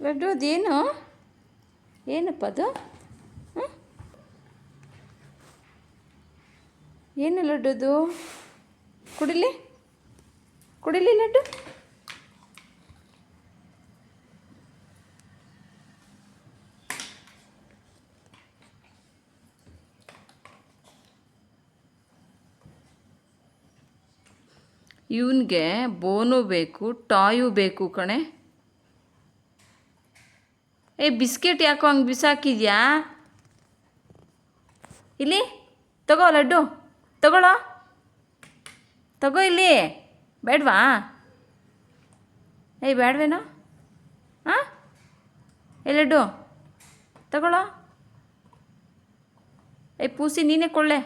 ಲಡ್ಡು ಅದೇನು ಏನಪ್ಪ ಅದು? ಹಾಂ, ಏನು ಲಡ್ಡು ಅದು? ಕುಡಿಲಿ ಕುಡಿಲಿ ಲಡ್ಡು. ಇವನಿಗೆ ಬೋನು ಬೇಕು, ಟಾಯು ಬೇಕು ಕಣೆ. ಬಿಸ್ಕೆಟ್ ಯಾಕೋ ಹಂಗೆ ಬಿಸಾಕಿದ್ಯಾ? ಇಲ್ಲಿ ತಗೋ ಲಡ್ಡು, ತಗೊಳ್ಳೋ, ತಗೋ ಇಲ್ಲಿ. ಬೇಡವಾ? ಬೇಡವೇನೋ? ಹಾಂ, ಲಡ್ಡು ತಗೊಳ್ಳೋ. ಪೂಸಿ ನೀನೇ ಕೊಳ್ಳೆ.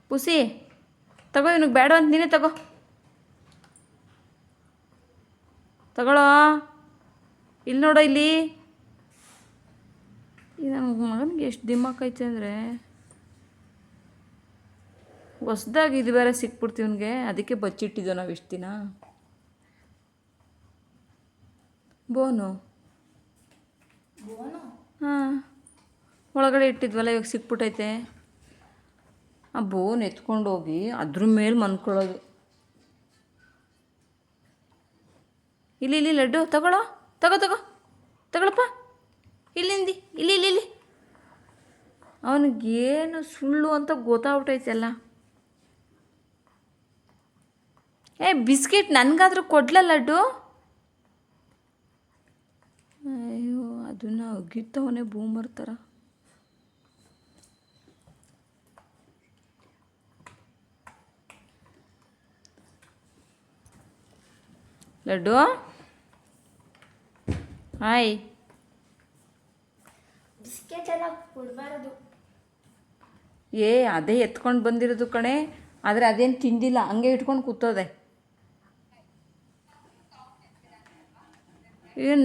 ಪೂಸಿ ತಗೋ, ಇವನಿಗೆ ಬೇಡ ಅಂತ ನೀನೇ ತಗೊಳ್ಳೋ. ಇಲ್ಲಿ ನೋಡೋ, ಇಲ್ಲಿ. ನನ್ನ ಮಗನಿಗೆ ಎಷ್ಟು ದಿಮಾಕೈತೆ ಅಂದರೆ, ಹೊಸ್ದಾಗಿ ಇದು ಬೇರೆ ಸಿಕ್ಬಿಡ್ತೀವಿ ಇವನಿಗೆ. ಅದಕ್ಕೆ ಬಚ್ಚಿಟ್ಟಿದ್ದೋ ನಾವು ಇಷ್ಟು ದಿನ. ಬೋನು ಹಾಂ, ಒಳಗಡೆ ಇಟ್ಟಿದ್ವಲ್ಲ, ಇವಾಗ ಸಿಕ್ಬಿಟ್ಟೈತೆ. ಆ ಬೋನ್ ಎತ್ಕೊಂಡೋಗಿ ಅದ್ರ ಮೇಲೆ ಮನ್ಕೊಳ್ಳೋದು. ಇಲ್ಲಿ ಲಡ್ಡು ತಗೊಳ್ಳೋ, ತಗೊಳಪ್ಪ. ಇಲ್ಲಿ ಇಲ್ಲಿ ಅವನಿಗೇನು ಸುಳ್ಳು ಅಂತ ಗೊತ್ತಾಗ್ಬಿಟ್ಟೈತೆಲ್ಲ. ಬಿಸ್ಕೆಟ್ ನನಗಾದ್ರೂ ಕೊಡ್ಲ ಲಡ್ಡು? ಅಯ್ಯೋ, ಅದನ್ನು ಅಗಿತವನೇ ಬೂಮರ್ ಥರ. ಲಡ್ಡು ಹಾಯ್. ಬಿಸ್ಕೆಟ್ ಎಲ್ಲ ಕೊಡಬಾರದು. ಅದೇ ಎತ್ಕೊಂಡು ಬಂದಿರೋದು ಕಣೆ. ಆದರೆ ಅದೇನು ತಿಂದಿಲ್ಲ, ಹಂಗೆ ಇಟ್ಕೊಂಡು ಕೂತೋದೆ.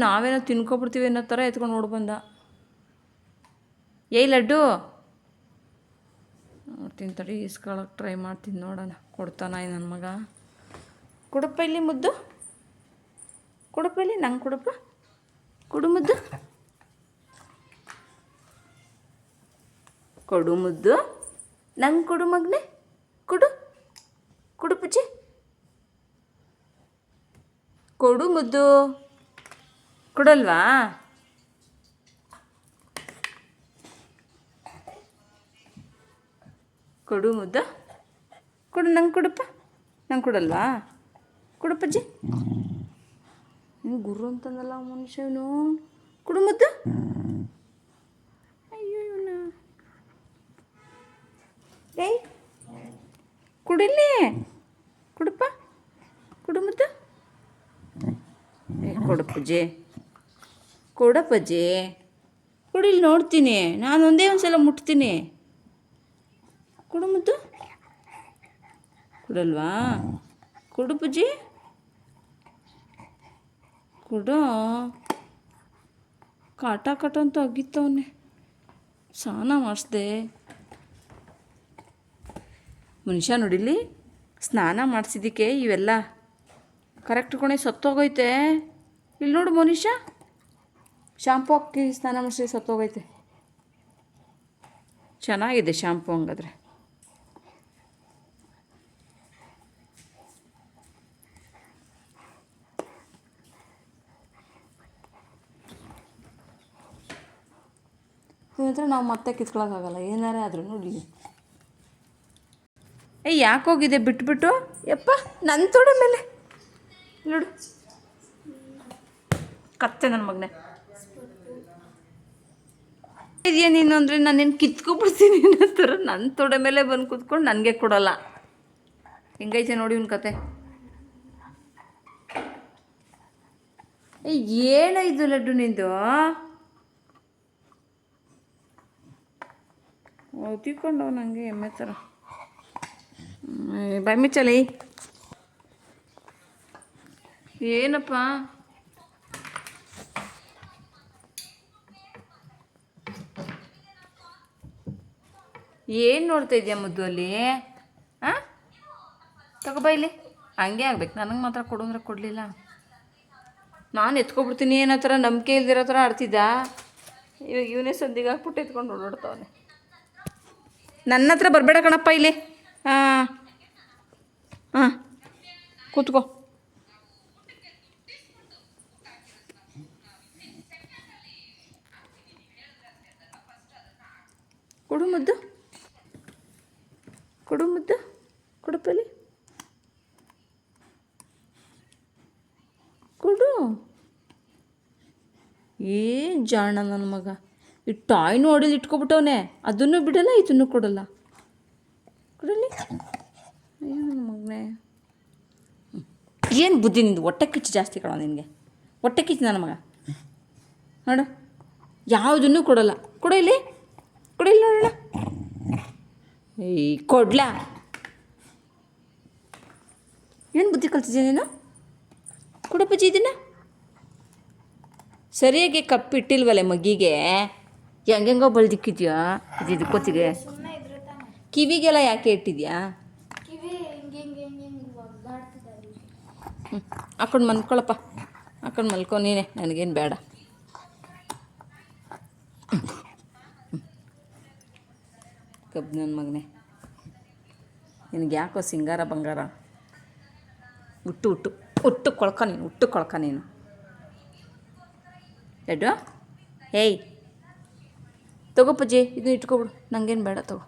ನಾವೇನೋ ತಿನ್ಕೊಬಿಡ್ತೀವಿ ಅನ್ನೋ ಥರ ಎತ್ಕೊಂಡು ಓಡ್ಬಂದ. ಲಡ್ಡು ನೋಡ್ತೀನಿ ತಡಿ, ಇಸ್ಕೊಳಕ್ಕೆ ಟ್ರೈ ಮಾಡ್ತೀನಿ, ನೋಡೋಣ ಕೊಡ್ತಾನ ನನ್ನ ಮಗ. ಕೊಡಪ್ಪ ಇಲ್ಲಿ ಮುದ್ದು, ಕೊಡಪ್ಪ ಇಲ್ಲಿ, ನಂಗೆ ಕೊಡಪ್ಪ, ಕೊಡು ಮುದ್ದು, ಕೊಡು ಮುದ್ದು, ನಂಗೆ ಕೊಡು ಮಗನೆ, ಕೊಡು ಪುಚ್ಚಿ, ಕೊಡು ಮುದ್ದು. ಕೊಡಲ್ವಾ? ಕೊಡು ಮುದ್ದ, ಕೊಡು, ನಂಗೆ ಕೊಡಪ್ಪ, ನಂಗೆ ಕೊಡಲ್ವಾ? ಕೊಡಪ್ಪಜ್ಜಿ. ಗುರು ಅಂತಂದಲ್ಲ ಮನುಷ್ಯನು. ಕೊಡು ಮುದ್ದು. ಅಯ್ಯೋ ಇವನ ಕುಡಿಲಿ, ಕೊಡಪ್ಪ, ಕೊಡು ಮುದ್ದು. ಕೊಡಪ್ಪಜ್ಜಿ, ಕೊಡಪ್ಪಜ್ಜಿ, ಕೊಡಿಲಿ, ನೋಡ್ತೀನಿ ನಾನು. ಒಂದೇ ಒಂದ್ಸಲ ಮುಟ್ತೀನಿ. ಕೊಡು ಮುದ್ದು. ಕೊಡಲ್ವಾ? ಕೊಡು ಪೂಜಿ, ಕೊಡೋ. ಕಾಟ ಅಂತ ಅಗಿತ್ತವನ್ನೇ. ಸ್ನಾನ ಮಾಡಿಸ್ದೆ ಮನುಷ್ಯ. ನೋಡಿಲಿ, ಸ್ನಾನ ಮಾಡಿಸಿದ್ದಕ್ಕೆ ಇವೆಲ್ಲ ಕರೆಕ್ಟ್ ಕೊನೆ ಸತ್ತೋಗೈತೆ. ಇಲ್ಲಿ ನೋಡು ಮನುಷ್ಯ, ಶಾಂಪು ಹಾಕಿ ಸ್ನಾನ ಮಾಡಿಸಿ ಸತ್ತೋಗೈತೆ. ಚೆನ್ನಾಗಿದೆ ಶಾಂಪು ಹಂಗಾದ್ರೆ. ಇವತ್ರ ನಾವು ಮತ್ತೆ ಕಿತ್ಕೊಳಕ್ಕಾಗಲ್ಲ, ಏನಾರೇ ಆದರೂ ನೋಡಿ. ಯಾಕೋಗಿದೆ ಬಿಟ್ಬಿಟ್ಟು? ಯಪ್ಪ, ನನ್ನ ತೊಡೆ ಮೇಲೆ ನೋಡು, ಕತ್ತೆ ನನ್ನ ಮಗನೇ. ಇದೆಯಾ ನೀನು ಅಂದರೆ ನಾನೇನು ಕಿತ್ಕೊಬಿಡ್ತೀನಿ ಅನ್ನೋ ಥರ ನನ್ನ ತೊಡೆ ಮೇಲೆ ಬಂದು ಕೂತ್ಕೊಂಡು ನನಗೆ ಕೊಡೋಲ್ಲ. ಹೆಂಗೈತೆ ನೋಡಿ ಇವ್ನ ಕತೆ. ಏನಾಯಿತು ಲಡ್ಡು ನಿಂದು? ಒತ್ತಿಕೊಂಡು ನನಗೆ ಎಮ್ಮೆ ಥರ ಬಾಯ್ ಮುಚ್ಚಲಿ. ಏನಪ್ಪ ಏನು ನೋಡ್ತಾ ಇದೆಯಾ ಮುದ್ದು ಅಲ್ಲಿ? ಹಾಂ, ತಗೋಬಾ ಇಲ್ಲಿ. ಹಂಗೆ ಆಗ್ಬೇಕು, ನನಗೆ ಮಾತ್ರ ಕೊಡು ಅಂದರೆ ಕೊಡಲಿಲ್ಲ. ನಾನು ಎತ್ಕೊಬಿಡ್ತೀನಿ ಏನೋ ಥರ ನಂಬಿಕೆ ಇಲ್ದಿರೋ ಥರ ಆಡ್ತಿದ್ದ. ಇವಾಗ ಇವನೇ ಸಂದಿಗೆ ಹಾಕ್ಬಿಟ್ಟು ಎತ್ಕೊಂಡು ಓಡಾಡ್ತಾವನೆ. ನನ್ನ ಹತ್ರ ಬರಬೇಡ ಕಣಪ್ಪ ಇಲ್ಲಿ. ಹಾಂ ಹಾಂ ಕೂತ್ಕೋ. ಕೊಡು ಮುದ್ದು, ಕೊಡು ಮುದ್ದು, ಕೊಡಪ್ಪಲ್ಲಿ ಕೊಡು. ಏನು ಜಾಣ ನನ್ನ ಮಗ. ಈ ಟಾಯ್ನು ಹೊಡೆದು ಇಟ್ಕೊಬಿಟ್ಟವನೆ, ಅದನ್ನು ಬಿಡಲ್ಲ ಇದನ್ನು ಕೊಡಲ್ಲ. ಕೊಡಲಿ. ಅಯ್ಯೋ ನನ್ನ ಮಗನೇ, ಏನು ಬುದ್ಧಿ ನಿಂದು. ಹೊಟ್ಟೆ ಕಿಚ್ಚು ಜಾಸ್ತಿ ಕಣೋ ನಿನಗೆ. ಹೊಟ್ಟೆ ಕಿಚ್ಚು ನನ್ನ ಮಗ ನೋಡು. ಯಾವುದನ್ನು ಕೊಡಲ್ಲ. ಕೊಡು ಇಲ್ಲಿ, ಕೊಡು ಇಲ್ಲಿ ನೋಡೋಣ. ಏಯ್ ಕೊಡ್ಲಾ. ಏನು ಬುದ್ಧಿ ಕಲ್ತಿದ್ಯಾ ನೀನು? ಕೊಡಪ್ಪಜ್ಜಿ ಇದನ್ನು. ಸರಿಯಾಗಿ ಕಪ್ಪಿಟ್ಟಿಲ್ವಲ್ಲ ಮಗ್ಗಿಗೆ, ಹೆಂಗೆಂಗೋ ಬಳ್ದಿಕ್ಕಿದ್ಯಾ ಇದು ಕೊತ್ತಿಗೆ. ಸುಮ್ಮನೆ ಇದ್ರೆ ತಾನೆ. ಕಿವಿಗೆಲ್ಲ ಯಾಕೆ ಇಟ್ಟಿದ್ಯಾ? ಕಿವಿ ಹಿಂಗೆ ಹಿಂಗೆ ಹಿಂಗೆ ಹಿಂಗೆ ಒದ್ದಾಡ್ತಿದ್ದಾರೆ. ಹಾಕೊಂಡು ಮಲ್ಕೊಳಪ್ಪ, ಹಾಕೊಂಡು ಮಲ್ಕೊ ನೀನೆ, ನನಗೇನು ಬೇಡ. ಕಬ್ಬು ನನ್ನ ಮಗನೇ, ನಿನಗೆ ಯಾಕೋ ಸಿಂಗಾರ ಬಂಗಾರ. ಹುಟ್ಟು ಹುಟ್ಟು ಹುಟ್ಟು ಕೊಳ್ಕ ನೀನು, ಹುಟ್ಟು ಕೊಳ್ಕ ನೀನು. ಎಡ್ಡು ಏಯ್ ತಗೋಪಜ್ಜಿ, ಇದನ್ನ ಇಟ್ಕೊಬಿಡು, ನನಗೇನು ಬೇಡ ತಗೋ.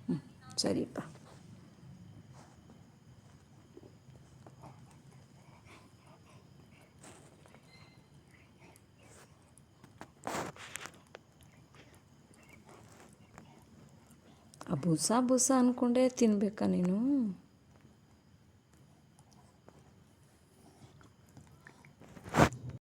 ಹ್ಞೂ ಸರಿಯಪ್ಪ. ಬೂಸ ಬೂಸ ಅಂದ್ಕೊಂಡೇ ತಿನ್ಬೇಕಾ ನೀನು?